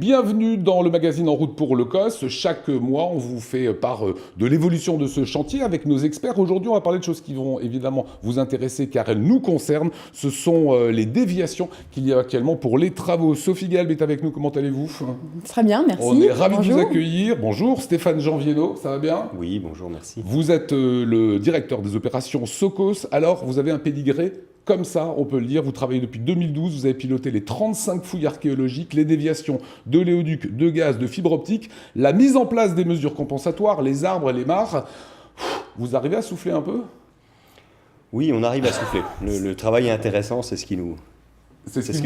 bienvenue dans le magazine En route pour le COS. Chaque mois, on vous fait part de l'évolution de ce chantier avec nos experts. Aujourd'hui, on va parler de choses qui vont évidemment vous intéresser car elles nous concernent. Ce sont les déviations qu'il y a actuellement pour les travaux. Sophie Galb est avec nous, comment allez-vous ? Très bien, merci. On est ravis Bonjour. de vous accueillir. Bonjour, Stéphane Janvieno, ça va bien ? Oui, bonjour, merci. Vous êtes le directeur des opérations Socos. Alors, vous avez un pédigré comme ça, on peut le dire. Vous travaillez depuis 2012, vous avez piloté les 35 fouilles archéologiques, les déviations de l'éoduc, de gaz, de fibre optique, la mise en place des mesures compensatoires, les arbres et les mares. Vous arrivez à souffler un peu ? Oui, on arrive à souffler. Le travail est intéressant, c'est ce qui nous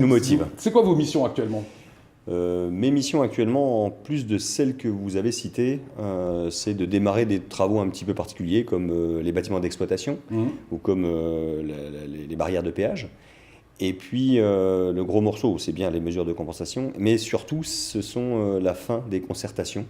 motive. C'est quoi vos missions actuellement ? Mes missions actuellement, en plus de celles que vous avez citées, c'est de démarrer des travaux un petit peu particuliers comme les bâtiments d'exploitation ou comme les barrières de péage. Et puis le gros morceau, c'est bien les mesures de compensation, mais surtout ce sont la fin des concertations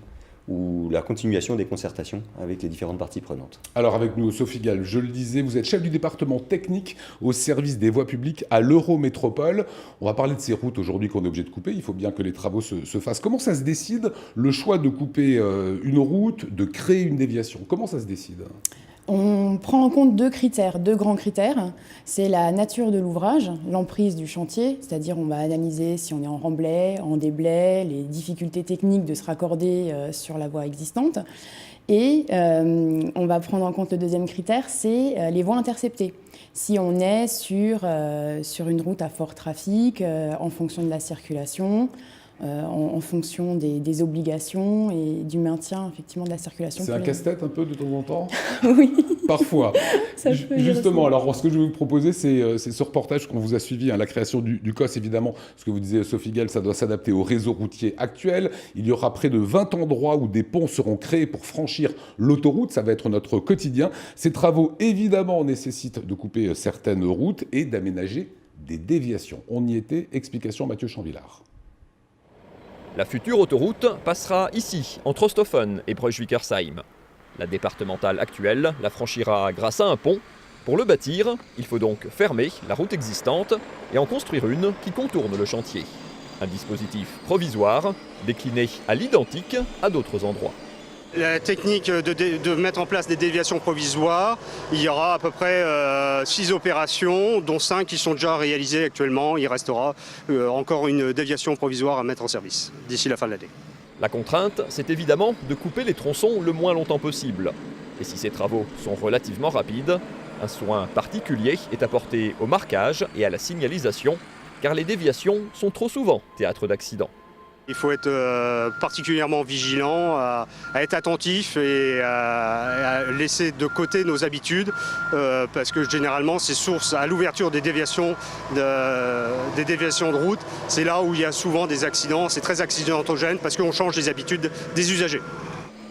ou la continuation des concertations avec les différentes parties prenantes. Alors avec nous, Sophie Galb, je le disais, vous êtes chef du département technique au service des voies publiques à l'Eurométropole. On va parler de ces routes aujourd'hui qu'on est obligé de couper. Il faut bien que les travaux se fassent. Comment ça se décide, le choix de couper une route, de créer une déviation ? Comment ça se décide ? On prend en compte deux grands critères. C'est la nature de l'ouvrage, l'emprise du chantier, c'est-à-dire on va analyser si on est en remblai, en déblai, les difficultés techniques de se raccorder sur la voie existante. Et on va prendre en compte le deuxième critère, c'est les voies interceptées. Si on est sur une route à fort trafic, en fonction de la circulation, en fonction des obligations et du maintien effectivement de la circulation. C'est un casse-tête un peu de temps en temps ? Oui. Parfois. Justement, ça. alors ce que je vais vous proposer, c'est ce reportage qu'on vous a suivi, la création du COS évidemment, ce que vous disiez Sophie Galb, ça doit s'adapter au réseau routier actuel. Il y aura près de 20 endroits où des ponts seront créés pour franchir l'autoroute, ça va être notre quotidien. Ces travaux évidemment nécessitent de couper certaines routes et d'aménager des déviations. On y était, explication Mathieu Chanvillard. La future autoroute passera ici, entre Osthoffen et Braunschweig-Ersheim. La départementale actuelle la franchira grâce à un pont. Pour le bâtir, il faut donc fermer la route existante et en construire une qui contourne le chantier. Un dispositif provisoire, décliné à l'identique à d'autres endroits. La technique de mettre en place des déviations provisoires, il y aura à peu près 6 opérations, dont 5 qui sont déjà réalisées actuellement. Il restera encore une déviation provisoire à mettre en service d'ici la fin de l'année. La contrainte, c'est évidemment de couper les tronçons le moins longtemps possible. Et si ces travaux sont relativement rapides, un soin particulier est apporté au marquage et à la signalisation, car les déviations sont trop souvent théâtre d'accidents. Il faut être particulièrement vigilant, à être attentif et à laisser de côté nos habitudes parce que généralement c'est source à l'ouverture des déviations de route. C'est là où il y a souvent des accidents, c'est très accidentogène parce qu'on change les habitudes des usagers.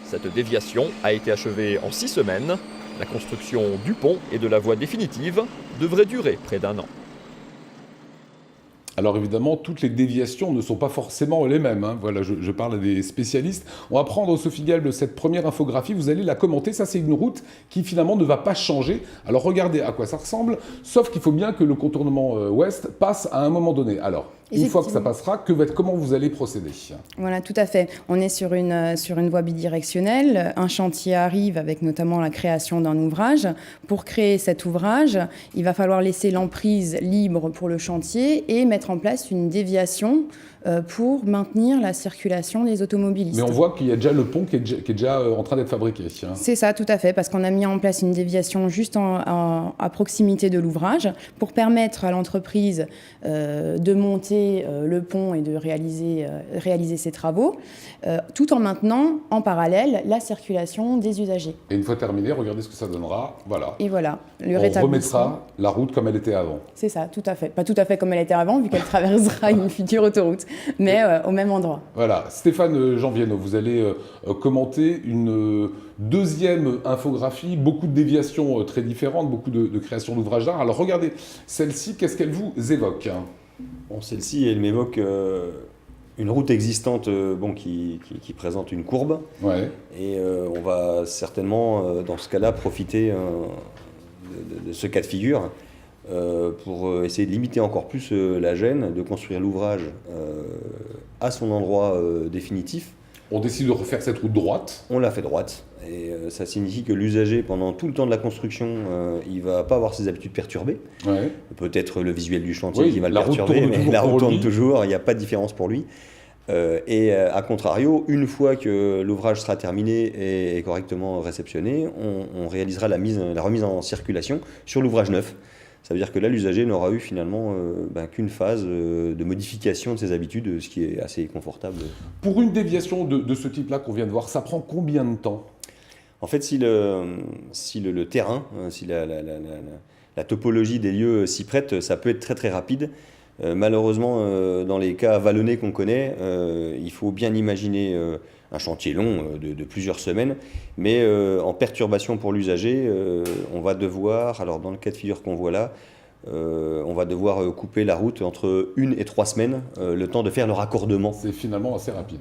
Cette déviation a été achevée en 6 semaines. La construction du pont et de la voie définitive devrait durer près d'1 an. Alors évidemment, toutes les déviations ne sont pas forcément les mêmes. Voilà, je parle à des spécialistes. On va prendre, Sophie Galb, cette première infographie, vous allez la commenter. Ça, c'est une route qui finalement ne va pas changer. Alors regardez à quoi ça ressemble, sauf qu'il faut bien que le contournement ouest passe à un moment donné. Alors, une fois que ça passera, comment vous allez procéder ? Voilà, tout à fait. On est sur une voie bidirectionnelle. Un chantier arrive avec notamment la création d'un ouvrage. Pour créer cet ouvrage, il va falloir laisser l'emprise libre pour le chantier et mettre en place une déviation pour maintenir la circulation des automobilistes. Mais on voit qu'il y a déjà le pont qui est déjà en train d'être fabriqué. C'est ça, tout à fait, parce qu'on a mis en place une déviation juste à proximité de l'ouvrage pour permettre à l'entreprise de monter le pont et de réaliser ses travaux, tout en maintenant en parallèle la circulation des usagers. Et une fois terminé, regardez ce que ça donnera. Voilà. Et voilà, on remettra la route comme elle était avant. C'est ça, tout à fait. Pas tout à fait comme elle était avant, vu qu'elle traversera une future autoroute, mais au même endroit. Voilà. Stéphane Janvieno, vous allez commenter une deuxième infographie, beaucoup de déviations très différentes, beaucoup de créations d'ouvrages d'art. Alors regardez, celle-ci, qu'est-ce qu'elle vous évoque ? Bon, celle-ci, elle m'évoque une route existante qui présente une courbe. Ouais. Et on va certainement, dans ce cas-là, profiter de ce cas de figure pour essayer de limiter encore plus la gêne, de construire l'ouvrage à son endroit définitif. On décide de refaire cette route droite. On l'a fait droite. Et ça signifie que l'usager, pendant tout le temps de la construction, il ne va pas avoir ses habitudes perturbées. Ouais. Peut-être le visuel du chantier qui va le la route perturber, mais la route tourne lui. toujours, il n'y a pas de différence pour lui. Et à contrario, une fois que l'ouvrage sera terminé et correctement réceptionné, on réalisera la remise en circulation sur l'ouvrage neuf. Ça veut dire que là, l'usager n'aura eu finalement qu'une phase de modification de ses habitudes, ce qui est assez confortable. Pour une déviation de ce type-là qu'on vient de voir, ça prend combien de temps? En fait, si le terrain, si la topologie des lieux s'y prête, ça peut être très très rapide. Malheureusement, dans les cas vallonnés qu'on connaît, il faut bien imaginer un chantier long de plusieurs semaines, mais en perturbation pour l'usager, on va devoir, alors dans le cas de figure qu'on voit là, on va devoir couper la route entre 1 et 3 semaines, le temps de faire le raccordement. C'est finalement assez rapide.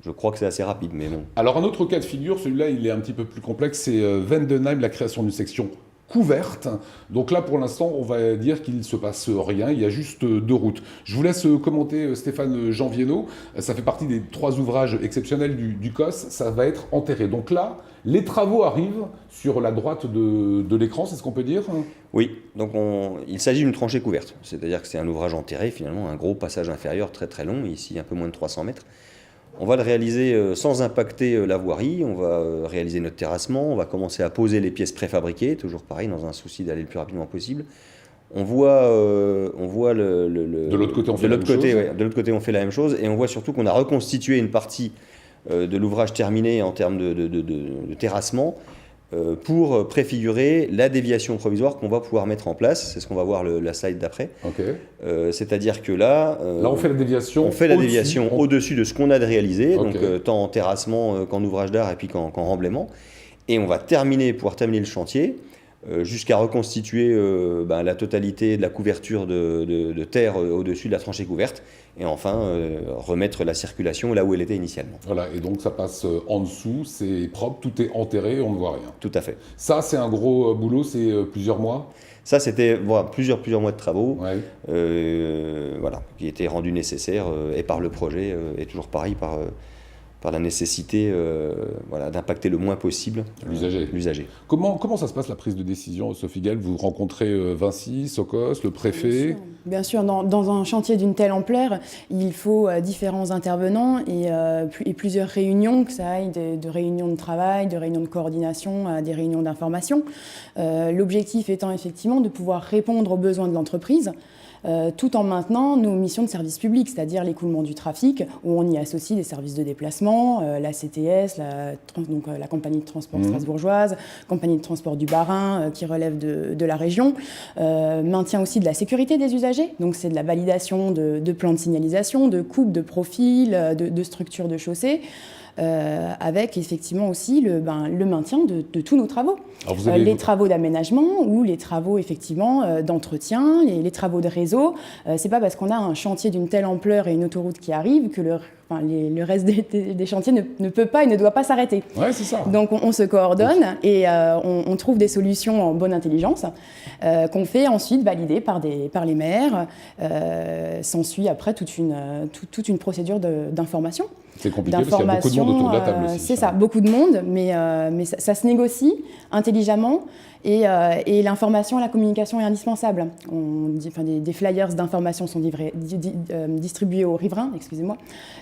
Je crois que c'est assez rapide, mais bon. Alors un autre cas de figure, celui-là il est un petit peu plus complexe, c'est Vendenheim, la création d'une section couverte. Donc là, pour l'instant, on va dire qu'il ne se passe rien, il y a juste 2 routes. Je vous laisse commenter Stéphane Janvieno. Ça fait partie des 3 ouvrages exceptionnels du COS. Ça va être enterré. Donc là, les travaux arrivent sur la droite de l'écran, c'est ce qu'on peut dire? Oui, donc il s'agit d'une tranchée couverte. C'est-à-dire que c'est un ouvrage enterré, finalement, un gros passage inférieur très très long, ici un peu moins de 300 mètres. On va le réaliser sans impacter la voirie, on va réaliser notre terrassement, on va commencer à poser les pièces préfabriquées, toujours pareil, dans un souci d'aller le plus rapidement possible. On voit De l'autre côté, on fait la même chose. De l'autre côté, on fait la même chose, et on voit surtout qu'on a reconstitué une partie de l'ouvrage terminé en termes de terrassement, pour préfigurer la déviation provisoire qu'on va pouvoir mettre en place. C'est ce qu'on va voir la slide d'après. Okay. C'est-à-dire que là, on fait la déviation. On fait la déviation au-dessus de ce qu'on a de réalisé, Okay. donc tant en terrassement qu'en ouvrage d'art et puis qu'en remblaiement. Et on va pouvoir terminer le chantier jusqu'à reconstituer la totalité de la couverture de terre au-dessus de la tranchée couverte. Et enfin, remettre la circulation là où elle était initialement. Voilà, et donc ça passe en dessous, c'est propre, tout est enterré, on ne voit rien. Tout à fait. Ça, c'est un gros boulot, c'est plusieurs mois? Ça, c'était plusieurs mois de travaux, Ouais. qui étaient rendus nécessaires et par le projet, et toujours pareil, par la nécessité d'impacter le moins possible l'usager. Comment ça se passe la prise de décision, Sophie Gall? Vous rencontrez Vinci, Socos, le préfet? Bien sûr, dans un chantier d'une telle ampleur, il faut différents intervenants et plusieurs réunions, que ça aille de réunions de travail, de réunions de coordination à des réunions d'information. L'objectif étant effectivement de pouvoir répondre aux besoins de l'entreprise, tout en maintenant nos missions de service public, c'est-à-dire l'écoulement du trafic, où on y associe des services de déplacement, la CTS, la compagnie de transport strasbourgeoise, compagnie de transport du Bas-Rhin, qui relève de la région, maintien aussi de la sécurité des usagers, donc c'est de la validation de plans de signalisation, de coupe, de profil, de structure de chaussée, avec effectivement aussi le maintien de tous nos travaux. Alors les travaux d'aménagement ou les travaux effectivement d'entretien, les travaux de réseau. C'est pas parce qu'on a un chantier d'une telle ampleur et une autoroute qui arrive que le reste des chantiers ne peut pas et ne doit pas s'arrêter. Ouais, c'est ça. Donc on se coordonne et on trouve des solutions en bonne intelligence qu'on fait ensuite valider par les maires. S'ensuit après toute une procédure d'information. C'est compliqué parce qu'il y a beaucoup de monde autour de la table aussi. C'est ça, beaucoup de monde, mais ça se négocie intelligemment et l'information et la communication est indispensable. Des flyers d'information sont distribués aux riverains,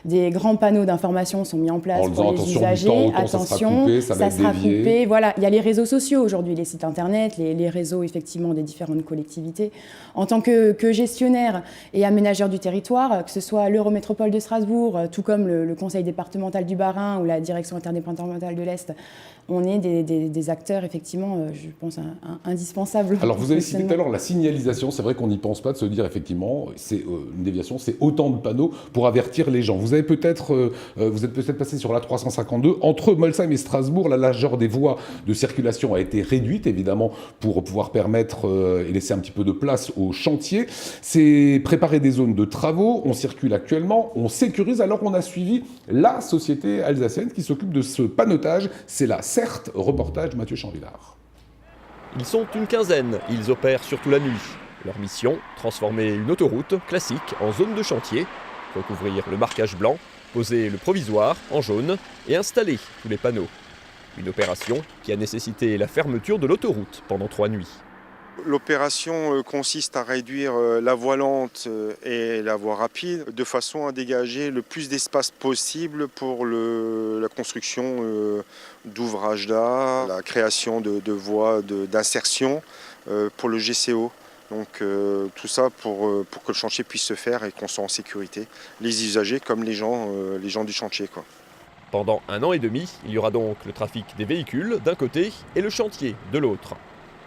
Des grands panneaux d'information sont mis en place pour les usagers. Attention, ça sera coupé. Voilà, il y a les réseaux sociaux aujourd'hui, les sites internet, les réseaux effectivement des différentes collectivités. En tant que gestionnaire et aménageur du territoire, que ce soit l'Eurométropole de Strasbourg, tout comme le Conseil départemental du Bas-Rhin ou la Direction interdépartementale de l'Est, on est des acteurs effectivement, je pense, indispensables. Alors vous avez cité tout à l'heure la signalisation, c'est vrai qu'on n'y pense pas de se dire effectivement, c'est une déviation, c'est autant de panneaux pour avertir les gens. Vous êtes peut-être passé sur la 352, entre Molsheim et Strasbourg, la largeur des voies de circulation a été réduite évidemment pour pouvoir permettre et laisser un petit peu de place aux chantiers. C'est préparer des zones de travaux, on circule actuellement, on sécurise, alors on a suivi la société alsacienne qui s'occupe de ce panneautage, c'est la reportage de Mathieu Chanvillard. Ils sont une quinzaine, ils opèrent surtout la nuit. Leur mission, transformer une autoroute classique en zone de chantier, recouvrir le marquage blanc, poser le provisoire en jaune et installer tous les panneaux. Une opération qui a nécessité la fermeture de l'autoroute pendant 3 nuits. L'opération consiste à réduire la voie lente et la voie rapide de façon à dégager le plus d'espace possible pour la construction d'ouvrages d'art, la création de voies d'insertion pour le GCO. Donc tout ça pour que le chantier puisse se faire et qu'on soit en sécurité, les usagers comme les gens du chantier, quoi. Pendant 1 an et demi, il y aura donc le trafic des véhicules d'un côté et le chantier de l'autre.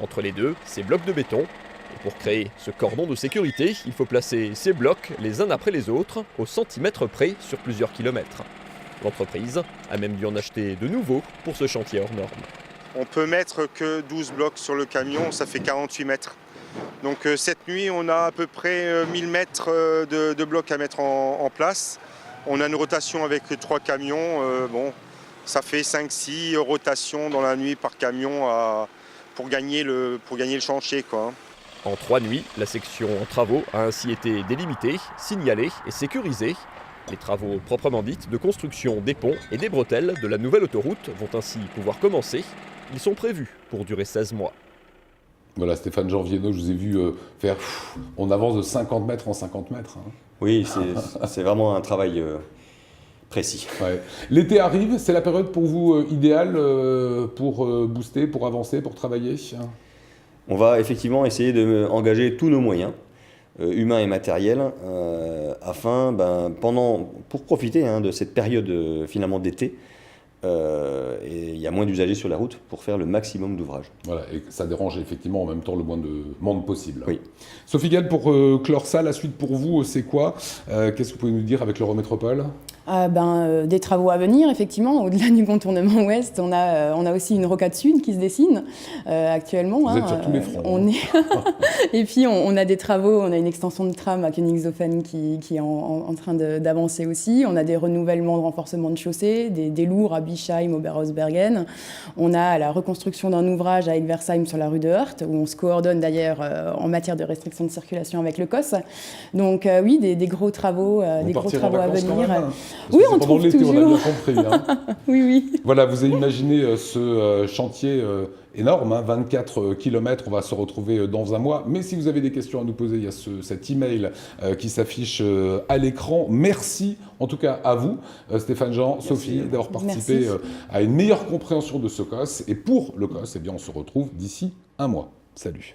Entre les deux, ces blocs de béton. Et pour créer ce cordon de sécurité, il faut placer ces blocs les uns après les autres, au centimètre près sur plusieurs kilomètres. L'entreprise a même dû en acheter de nouveaux pour ce chantier hors norme. On peut mettre que 12 blocs sur le camion, ça fait 48 mètres. Donc cette nuit, on a à peu près 1000 mètres de blocs à mettre en place. On a une rotation avec 3 camions. Ça fait 5-6 rotations dans la nuit par camion pour gagner le chantier, quoi. En 3 nuits, la section en travaux a ainsi été délimitée, signalée et sécurisée. Les travaux proprement dits de construction des ponts et des bretelles de la nouvelle autoroute vont ainsi pouvoir commencer. Ils sont prévus pour durer 16 mois. Voilà, Stéphane Janvieno, je vous ai vu faire... on avance de 50 mètres en 50 mètres. Hein. Oui, c'est vraiment un travail précis. Ouais. L'été arrive, c'est la période pour vous idéale pour booster, pour avancer, pour travailler? On va effectivement essayer d'engager tous nos moyens, humains et matériels, afin, pour profiter de cette période finalement d'été. Et il y a moins d'usagers sur la route pour faire le maximum d'ouvrages. Voilà, et ça dérange effectivement en même temps le moins de monde possible. Oui. Sophie Gall, pour clore ça, la suite pour vous, c'est quoi? Qu'est-ce que vous pouvez nous dire avec l'Eurométropole? Des travaux à venir, effectivement. Au-delà du contournement ouest, on a aussi une rocade sud qui se dessine actuellement. Vous êtes sur tous les fronts. Et puis, on a des travaux, on a une extension de tram à Königshofen qui est en train d'avancer aussi. On a des renouvellements de renforcement de chaussée, des lourds à Bischheim, Oberhausbergen. On a la reconstruction d'un ouvrage à Egversheim sur la rue de Heurt, où on se coordonne d'ailleurs en matière de restriction de circulation avec le COS. Donc oui, des gros travaux, à venir. Oui, on trouve l'été, toujours. on a bien compris. Hein. Oui. Voilà, vous avez imaginé ce chantier énorme, 24 km, on va se retrouver dans un mois. Mais si vous avez des questions à nous poser, il y a cet email qui s'affiche à l'écran. Merci en tout cas à vous, Stéphane Jean, Sophie, d'avoir participé à une meilleure compréhension de ce COS. Et pour le COS, on se retrouve d'ici un mois. Salut.